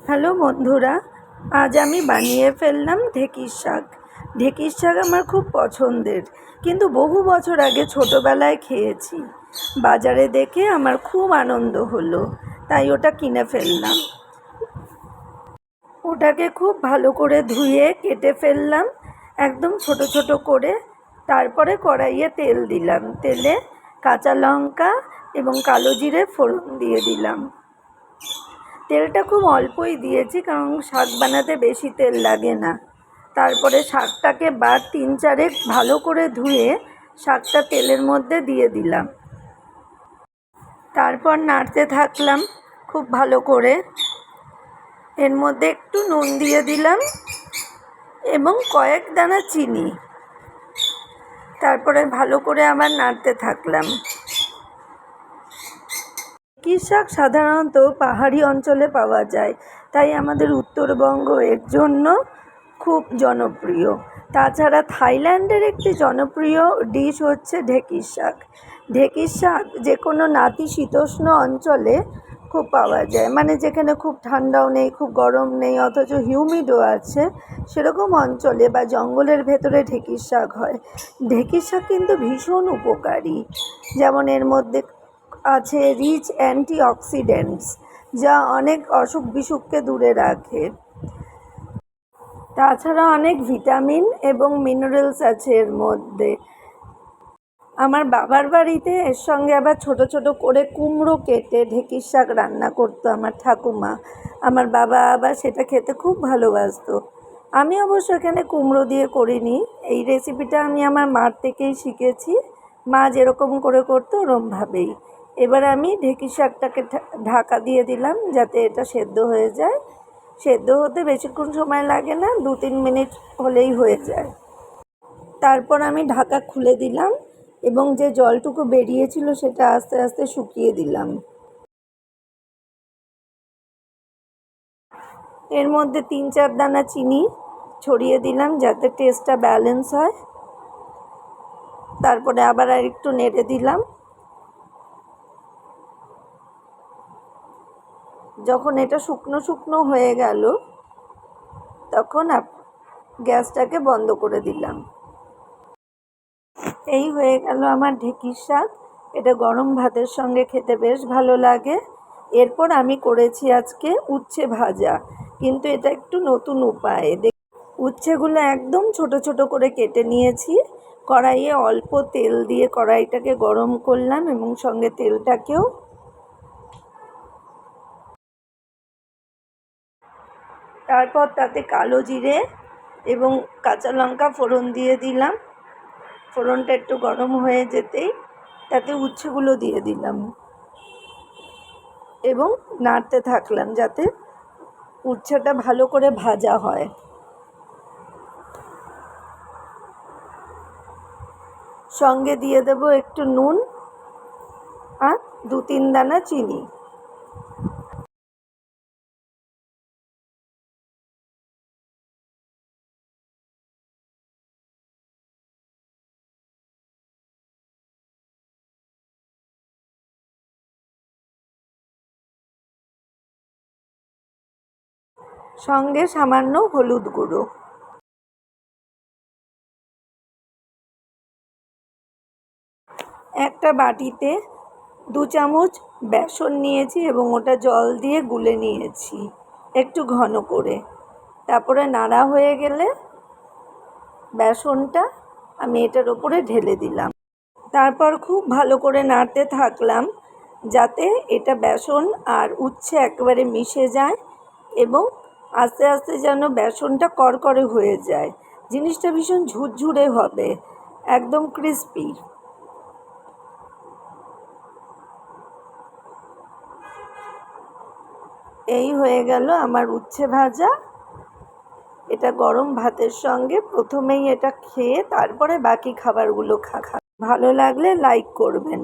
Hello বন্ধুরা, আজ আমি বানিয়ে ফেললাম ঢেঁকির শাক। ঢেঁকির শাক আমার খুব পছন্দের, কিন্তু বহু বছর আগে ছোটোবেলায় খেয়েছি। বাজারে দেখে আমার খুব আনন্দ হলো, তাই ওটা কিনে ফেললাম। ওটাকে খুব ভালো করে ধুয়ে কেটে ফেললাম একদম ছোট ছোট করে। তারপরে কড়াইয়ে তেল দিলাম, তেলে কাঁচা লঙ্কা এবং কালো জিরে ফোড়ন দিয়ে দিলাম। তেলটা খুব অল্পই দিয়েছি, কারণ শাক বানাতে বেশি তেল লাগে না। তারপরে শাকটাকে বার 3-4 ভালো করে ধুয়ে শাকটা তেলের মধ্যে দিয়ে দিলাম। তারপর নাড়তে থাকলাম খুব ভালো করে। এর মধ্যে একটু নুন দিয়ে দিলাম এবং কয়েক দানা চিনি। তারপরে ভালো করে আবার নাড়তে থাকলাম। ঢেঁকির শাক সাধারণত পাহাড়ি অঞ্চলে পাওয়া যায়, তাই আমাদের উত্তরবঙ্গ এর জন্য খুব জনপ্রিয়। তাছাড়া থাইল্যান্ডের একটি জনপ্রিয় ডিশ হচ্ছে ঢেঁকির শাক। ঢেঁকির শাক যে কোনো নাতিশীতোষ্ণ অঞ্চলে খুব পাওয়া যায়, মানে যেখানে খুব ঠান্ডাও নেই, খুব গরম নেই, অথচ হিউমিডও আছে, সেরকম অঞ্চলে বা জঙ্গলের ভেতরে ঢেঁকির শাক হয়। ঢেঁকির শাক কিন্তু ভীষণ উপকারী, যেমন এর মধ্যে আছে রিচ অ্যান্টিঅক্সিডেন্টস, যা অনেক অসুখ বিসুখকে দূরে রাখে। তাছাড়া অনেক ভিটামিন এবং মিনারেলস আছে এর মধ্যে। আমার বাবার বাড়িতে এর সঙ্গে আবার ছোট ছোট করে কুমড়ো কেটে ঢেঁকির শাক রান্না করতো আমার ঠাকুমা। আমার বাবা আবার সেটা খেতে খুব ভালোবাসতো। আমি অবশ্য এখানে কুমড়ো দিয়ে করিনি, এই রেসিপিটা আমি আমার মার থেকেই শিখেছি। মা যেরকম করে করতো ওরমভাবেই। এবার আমি ঢেঁকির শাকটাকে ঢাকা দিয়ে দিলাম যাতে এটা সেদ্ধ হয়ে যায়। সেদ্ধ হতে বেশিক্ষণ সময় লাগে না, 2-3 মিনিট হলেই হয়ে যায়। তারপর আমি ঢাকা খুলে দিলাম এবং যে জলটুকু বেরিয়েছিল সেটা আস্তে আস্তে শুকিয়ে দিলাম। এর মধ্যে 3-4 দানা চিনি ছড়িয়ে দিলাম যাতে টেস্টটা ব্যালেন্স হয়। তারপরে আবার আর একটু নেড়ে দিলাম। যখন এটা শুকনো শুকনো হয়ে গেল, তখন গ্যাসটাকে বন্ধ করে দিলাম। এই হয়ে গেল আমার ঢেঁকির শাক। এটা গরম ভাতের সঙ্গে খেতে বেশ ভালো লাগে। এরপর আমি করেছি আজকে উচ্ছে ভাজা, কিন্তু এটা একটু নতুন উপায়ে। উচ্ছেগুলো একদম ছোট ছোট করে কেটে নিয়েছি। কড়াইয়ে অল্প তেল দিয়ে কড়াইটাকে গরম করলাম এবং সঙ্গে তেলটাকেও তারপর তাতে কালো জিরে এবং কাঁচা লঙ্কা ফোড়ন দিয়ে দিলাম। ফোড়নটা একটু গরম হয়ে যেতেই তাতে উচ্ছেগুলো দিয়ে দিলাম এবং নাড়তে থাকলাম যাতে উচ্ছেটা ভালো করে ভাজা হয়। সঙ্গে দিয়ে দেব একটু নুন আর 2-3 দানা চিনি। সঙ্গে সামান্য হলুদ গুঁড়ো। একটা বাটিতে 2 চামচ বেসন নিয়েছি এবং ওটা জল দিয়ে গুলে নিয়েছি একটু ঘন করে। তারপরে নাড়া হয়ে গেলে বেসনটা আমি এটার ওপরে ঢেলে দিলাম। তারপর খুব ভালো করে নাড়তে থাকলাম যাতে এটা বেসন আর উচ্ছে একেবারে মিশে যায় এবং আস্তে আস্তে যেন বেসনটা করকরে হয়ে যায়। জিনিসটা ভীষণ ঝুরঝুরে হবে, একদম ক্রিস্পি। এই হয়ে গেল আমার উচ্ছে ভাজা। এটা গরম ভাতের সঙ্গে প্রথমেই এটা খেয়ে তারপরে বাকি খাবারগুলো ভালো লাগলে লাইক করবেন।